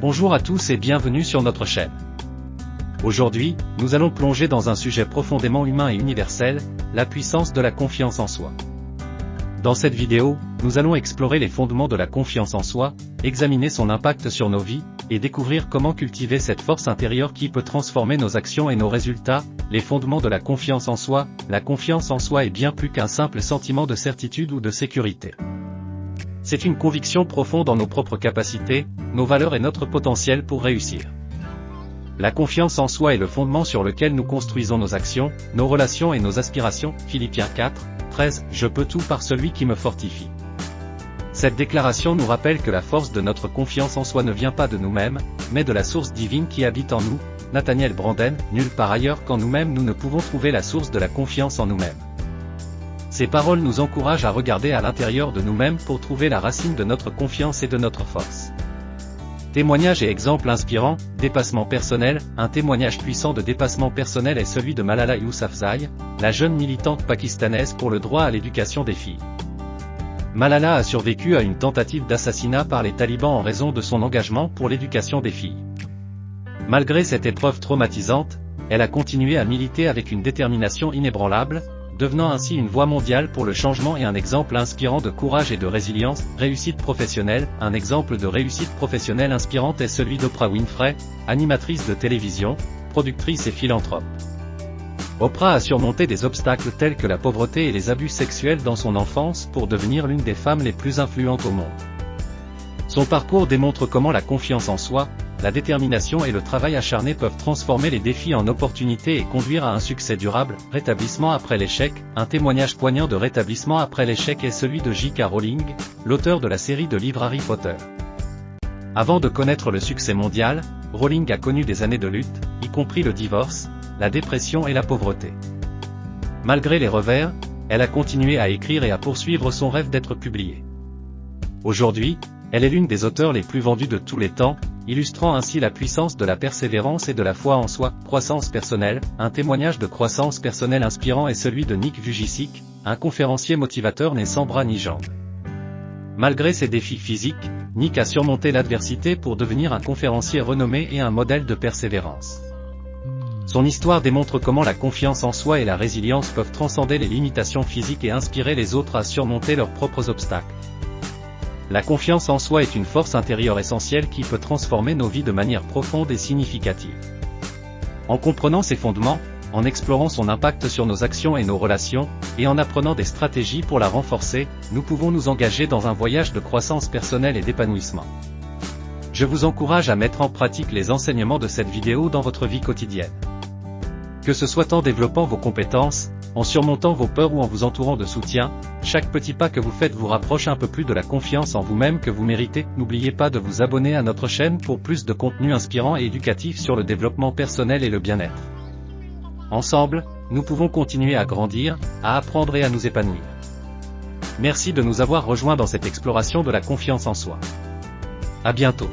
Bonjour à tous et bienvenue sur notre chaîne. Aujourd'hui, nous allons plonger dans un sujet profondément humain et universel, la puissance de la confiance en soi. Dans cette vidéo, nous allons explorer les fondements de la confiance en soi, examiner son impact sur nos vies, et découvrir comment cultiver cette force intérieure qui peut transformer nos actions et nos résultats. Les fondements de la confiance en soi. La confiance en soi est bien plus qu'un simple sentiment de certitude ou de sécurité. C'est une conviction profonde en nos propres capacités, nos valeurs et notre potentiel pour réussir. La confiance en soi est le fondement sur lequel nous construisons nos actions, nos relations et nos aspirations. Philippiens 4, 13, « Je peux tout par celui qui me fortifie ». Cette déclaration nous rappelle que la force de notre confiance en soi ne vient pas de nous-mêmes, mais de la source divine qui habite en nous. Nathaniel Branden, nulle part ailleurs qu'en nous-mêmes nous ne pouvons trouver la source de la confiance en nous-mêmes. Ces paroles nous encouragent à regarder à l'intérieur de nous-mêmes pour trouver la racine de notre confiance et de notre force. Témoignages et exemples inspirants. Dépassement personnel. Un témoignage puissant de dépassement personnel est celui de Malala Yousafzai, la jeune militante pakistanaise pour le droit à l'éducation des filles. Malala a survécu à une tentative d'assassinat par les talibans en raison de son engagement pour l'éducation des filles. Malgré cette épreuve traumatisante, elle a continué à militer avec une détermination inébranlable, devenant ainsi une voix mondiale pour le changement et un exemple inspirant de courage et de résilience. Réussite professionnelle. Un exemple de réussite professionnelle inspirante est celui d'Oprah Winfrey, animatrice de télévision, productrice et philanthrope. Oprah a surmonté des obstacles tels que la pauvreté et les abus sexuels dans son enfance pour devenir l'une des femmes les plus influentes au monde. Son parcours démontre comment la confiance en soi, la détermination et le travail acharné peuvent transformer les défis en opportunités et conduire à un succès durable. Rétablissement après l'échec. Un témoignage poignant de rétablissement après l'échec est celui de J.K. Rowling, l'auteur de la série de livres Harry Potter. Avant de connaître le succès mondial, Rowling a connu des années de lutte, y compris le divorce, la dépression et la pauvreté. Malgré les revers, elle a continué à écrire et à poursuivre son rêve d'être publiée. Aujourd'hui, elle est l'une des auteurs les plus vendues de tous les temps, illustrant ainsi la puissance de la persévérance et de la foi en soi. Croissance personnelle. Un témoignage de croissance personnelle inspirant est celui de Nick Vujicic, un conférencier motivateur né sans bras ni jambes. Malgré ses défis physiques, Nick a surmonté l'adversité pour devenir un conférencier renommé et un modèle de persévérance. Son histoire démontre comment la confiance en soi et la résilience peuvent transcender les limitations physiques et inspirer les autres à surmonter leurs propres obstacles. La confiance en soi est une force intérieure essentielle qui peut transformer nos vies de manière profonde et significative. En comprenant ses fondements, en explorant son impact sur nos actions et nos relations, et en apprenant des stratégies pour la renforcer, nous pouvons nous engager dans un voyage de croissance personnelle et d'épanouissement. Je vous encourage à mettre en pratique les enseignements de cette vidéo dans votre vie quotidienne. Que ce soit en développant vos compétences, en surmontant vos peurs ou en vous entourant de soutien, chaque petit pas que vous faites vous rapproche un peu plus de la confiance en vous-même que vous méritez. N'oubliez pas de vous abonner à notre chaîne pour plus de contenu inspirant et éducatif sur le développement personnel et le bien-être. Ensemble, nous pouvons continuer à grandir, à apprendre et à nous épanouir. Merci de nous avoir rejoints dans cette exploration de la confiance en soi. À bientôt.